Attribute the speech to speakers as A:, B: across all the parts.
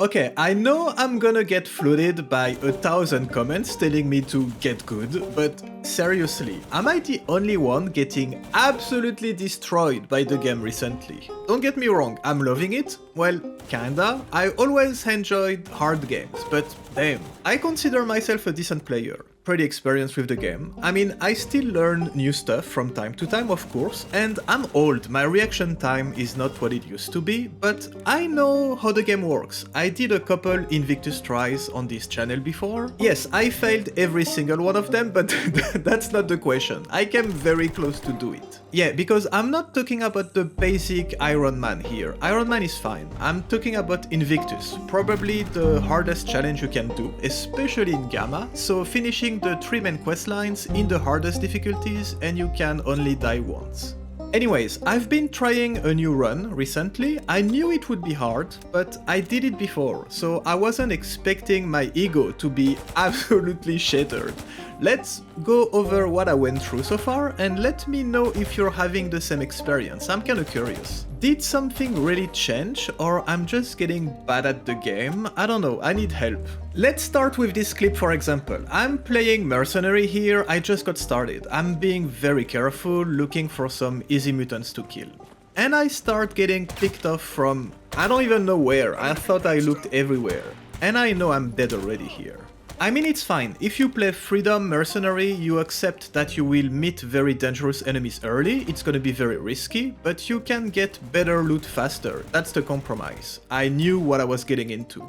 A: Okay, I know I'm gonna get flooded by 1,000 comments telling me to get good, but seriously, am I the only one getting absolutely destroyed by the game recently? Don't get me wrong, I'm loving it. Well, kinda. I always enjoyed hard games, but damn, I consider myself a decent player. Pretty experienced with the game. I mean, I still learn new stuff from time to time, of course, and I'm old, my reaction time is not what it used to be, but I know how the game works. I did a couple invictus tries on this channel before. Yes, I failed every single one of them, but that's not the question. I came very close to do it. Yeah, because I'm not talking about the basic IRONMAN here. IRONMAN is fine. I'm talking about Invictus, probably the hardest challenge you can do, especially in Gamma, so finishing the 3 main questlines in the hardest difficulties and you can only die once. Anyways, I've been trying a new run recently. I knew it would be hard, but I did it before, so I wasn't expecting my ego to be absolutely shattered. Let's go over what I went through so far and let me know if you're having the same experience. I'm kinda curious. Did something really change, or I'm just getting bad at the game? I don't know, I need help. Let's start with this clip for example. I'm playing Mercenary here, I just got started. I'm being very careful, looking for some easy mutants to kill. And I start getting picked off from I don't even know where. I thought I looked everywhere. And I know I'm dead already here. I mean, it's fine. If you play Freedom Mercenary, you accept that you will meet very dangerous enemies early, it's gonna be very risky, but you can get better loot faster. That's the compromise. I knew what I was getting into.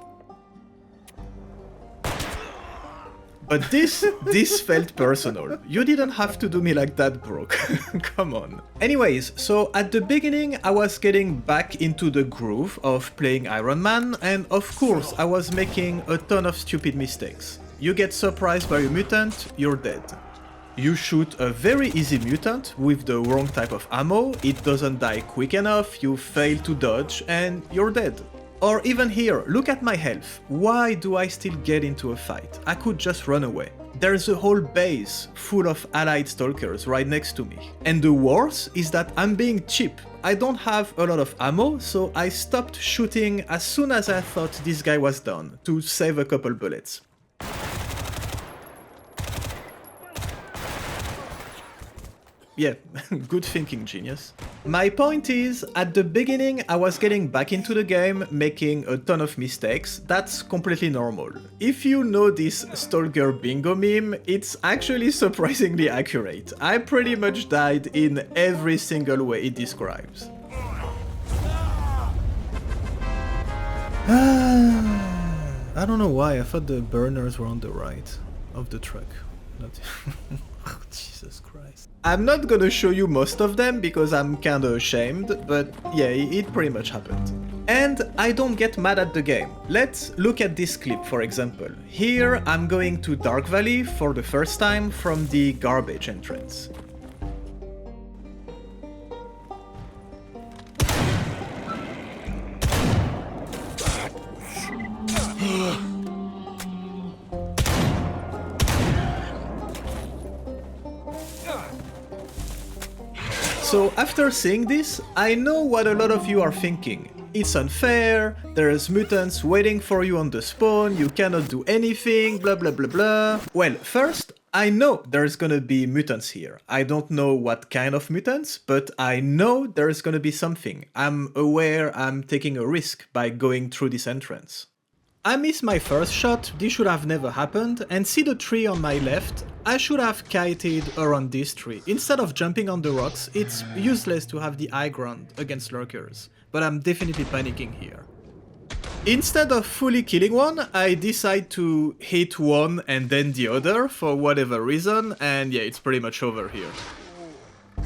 A: But this felt personal. You didn't have to do me like that, bro. Come on. Anyways, so at the beginning I was getting back into the groove of playing IRONMAN, and of course I was making a ton of stupid mistakes. You get surprised by a mutant, you're dead. You shoot a very easy mutant with the wrong type of ammo, it doesn't die quick enough, you fail to dodge, and you're dead. Or even here, look at my health. Why do I still get into a fight? I could just run away. There's a whole base full of allied stalkers right next to me. And the worst is that I'm being cheap. I don't have a lot of ammo, so I stopped shooting as soon as I thought this guy was done, to save a couple bullets. Yeah, good thinking, genius. My point is, at the beginning I was getting back into the game, making a ton of mistakes. That's completely normal. If you know this Stalker bingo meme, it's actually surprisingly accurate. I pretty much died in every single way it describes. I don't know why, I thought the burners were on the right of the truck. Not... Oh, Jesus Christ. I'm not gonna show you most of them because I'm kinda ashamed, but yeah, it pretty much happened. And I don't get mad at the game. Let's look at this clip for example. Here I'm going to Dark Valley for the first time from the garbage entrance. So after seeing this, I know what a lot of you are thinking. It's unfair, there's mutants waiting for you on the spawn, you cannot do anything, blah blah blah blah. Well, first, I know there's gonna be mutants here. I don't know what kind of mutants, but I know there's gonna be something. I'm aware I'm taking a risk by going through this entrance. I missed my first shot, this should have never happened, and see the tree on my left? I should have kited around this tree. Instead of jumping on the rocks, it's useless to have the high ground against lurkers, but I'm definitely panicking here. Instead of fully killing one, I decide to hit one and then the other for whatever reason, and yeah, it's pretty much over here.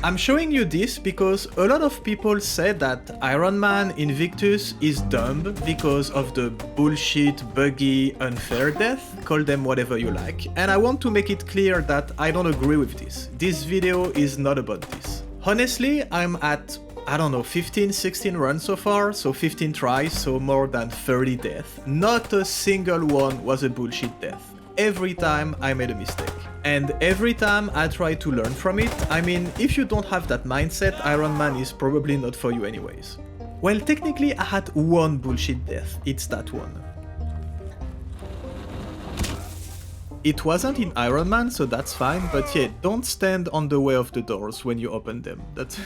A: I'm showing you this because a lot of people said that IRONMAN Invictus is dumb because of the bullshit, buggy, unfair death, call them whatever you like, and I want to make it clear that I don't agree with this. This video is not about this. Honestly, I'm at, I don't know, 15, 16 runs so far, so 15 tries, so more than 30 deaths. Not a single one was a bullshit death. Every time I made a mistake. And every time I try to learn from it. I mean, if you don't have that mindset, IRONMAN is probably not for you anyways. Well, technically I had one bullshit death, it's that one. It wasn't in IRONMAN, so that's fine, but yeah, don't stand on the way of the doors when you open them. That's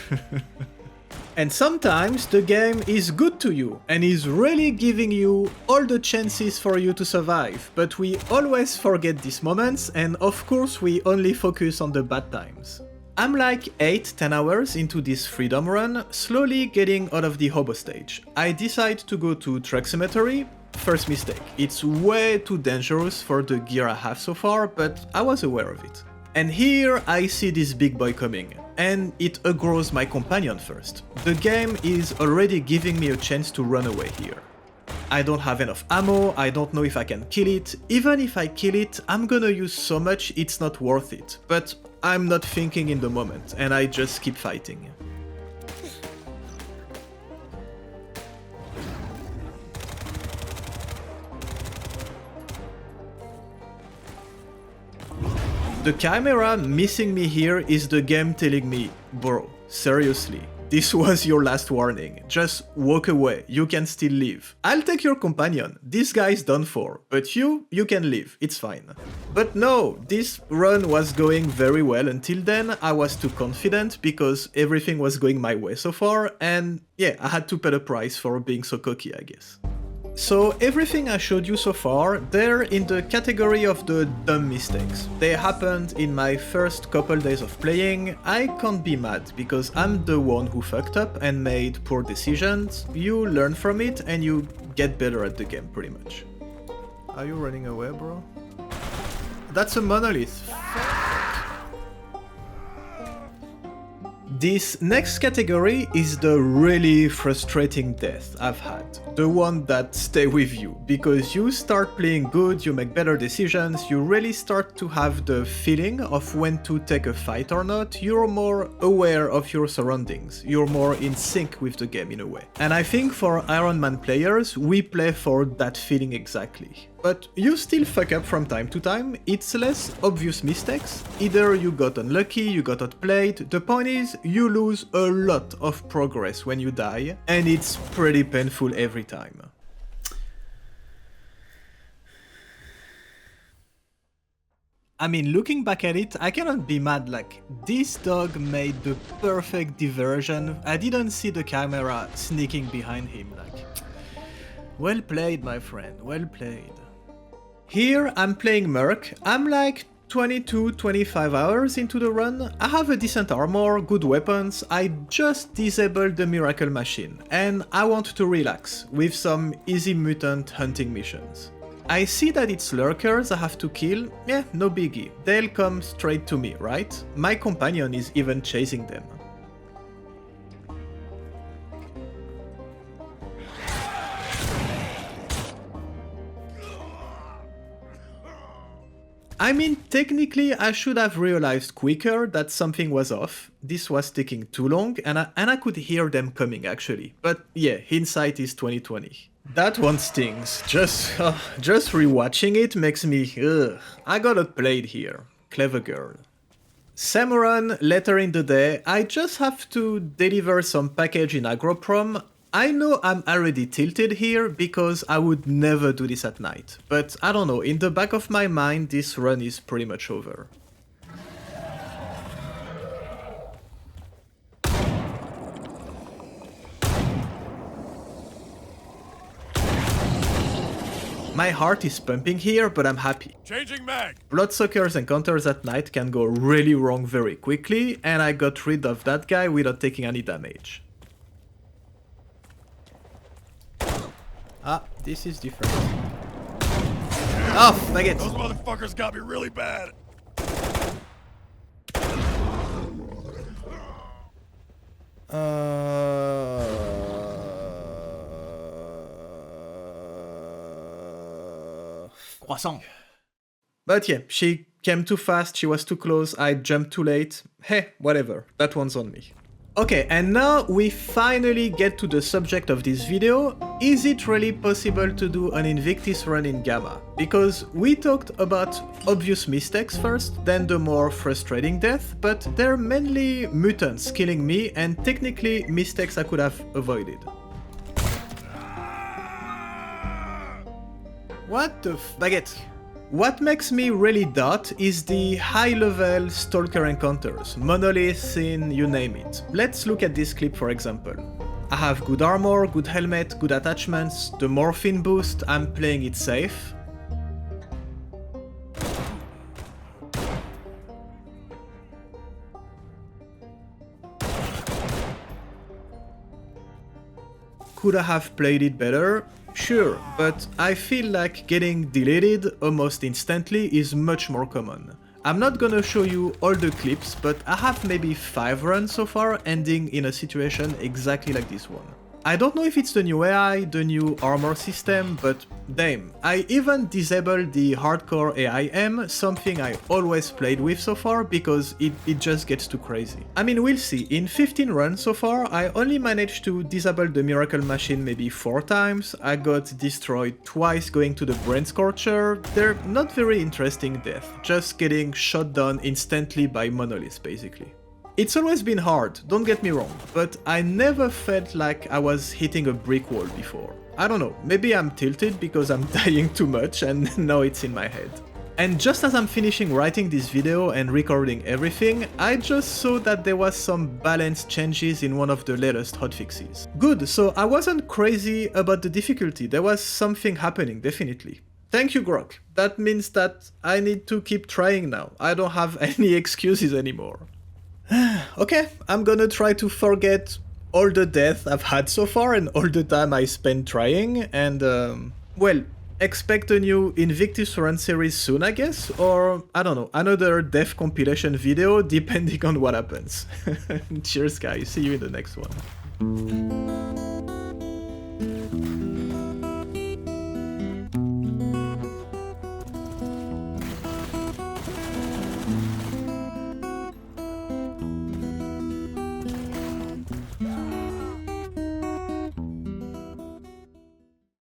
A: And sometimes the game is good to you and is really giving you all the chances for you to survive, but we always forget these moments and of course we only focus on the bad times. I'm like 8-10 hours into this freedom run, slowly getting out of the hobo stage. I decide to go to truck cemetery. First mistake, it's way too dangerous for the gear I have so far, but I was aware of it. And here I see this big boy coming, and it aggroes my companion first. The game is already giving me a chance to run away here. I don't have enough ammo, I don't know if I can kill it. Even if I kill it, I'm gonna use so much it's not worth it. But I'm not thinking in the moment, and I just keep fighting. The camera missing me here is the game telling me, bro, seriously, this was your last warning. Just walk away, you can still live. I'll take your companion, this guy's done for, but you can live, it's fine. But no, this run was going very well until then. I was too confident because everything was going my way so far, and yeah, I had to pay the price for being so cocky, I guess. So everything I showed you so far, they're in the category of the dumb mistakes. They happened in my first couple days of playing. I can't be mad because I'm the one who fucked up and made poor decisions. You learn from it and you get better at the game pretty much. Are you running away, bro? That's a monolith. This next category is the really frustrating death I've had. The one that stay with you, because you start playing good, you make better decisions, you really start to have the feeling of when to take a fight or not, you're more aware of your surroundings, you're more in sync with the game in a way. And I think for IRONMAN players, we play for that feeling exactly. But you still fuck up from time to time, it's less obvious mistakes, either you got unlucky, you got outplayed, the point is, you lose a lot of progress when you die, and it's pretty painful every time. I mean, looking back at it, I cannot be mad, like, this dog made the perfect diversion. I didn't see the camera sneaking behind him, like, well played, my friend, well played. Here I'm playing Merc, I'm like 22-25 hours into the run, I have a decent armor, good weapons, I just disabled the miracle machine, and I want to relax with some easy mutant hunting missions. I see that it's lurkers I have to kill, yeah, no biggie, they'll come straight to me, right? My companion is even chasing them. I mean, technically I should have realized quicker that something was off. This was taking too long and I could hear them coming actually. But yeah, hindsight is 2020. That one stings. Just rewatching it makes me I got outplayed here. Clever girl. Same run, later in the day, I just have to deliver some package in Agroprom. I know I'm already tilted here because I would never do this at night, but I don't know, in the back of my mind this run is pretty much over. My heart is pumping here, but I'm happy.
B: Changing mag!
A: Bloodsuckers encounters at night can go really wrong very quickly, and I got rid of that guy without taking any damage. Ah, this is different. Oh, baguette!
B: Those motherfuckers got me really bad!
A: Croissant. But yeah, she came too fast, she was too close, I jumped too late. Hey, whatever, that one's on me. Okay, and now we finally get to the subject of this video. Is it really possible to do an Invictus run in Gamma? Because we talked about obvious mistakes first, then the more frustrating death, but they're mainly mutants killing me and technically mistakes I could have avoided. What the baguette? What makes me really doubt is the high-level Stalker encounters, monoliths in you name it. Let's look at this clip for example. I have good armor, good helmet, good attachments, the morphine boost, I'm playing it safe. Could I have played it better? Sure, but I feel like getting deleted almost instantly is much more common. I'm not gonna show you all the clips, but I have maybe 5 runs so far ending in a situation exactly like this one. I don't know if it's the new AI, the new armor system, but damn, I even disabled the hardcore AIM, something I always played with so far because it just gets too crazy. I mean, we'll see, in 15 runs so far, I only managed to disable the Miracle Machine maybe 4 times, I got destroyed twice going to the Brain Scorcher. They're not very interesting deaths, just getting shot down instantly by monoliths basically. It's always been hard, don't get me wrong, but I never felt like I was hitting a brick wall before. I don't know, maybe I'm tilted because I'm dying too much and now it's in my head. And just as I'm finishing writing this video and recording everything, I just saw that there was some balance changes in one of the latest hotfixes. Good, so I wasn't crazy about the difficulty, there was something happening, definitely. Thank you, Grok. That means that I need to keep trying now, I don't have any excuses anymore. Okay, I'm gonna try to forget all the death I've had so far and all the time I spent trying and, well, expect a new Invictus run series soon, I guess, or, I don't know, another death compilation video depending on what happens. Cheers guys, see you in the next one.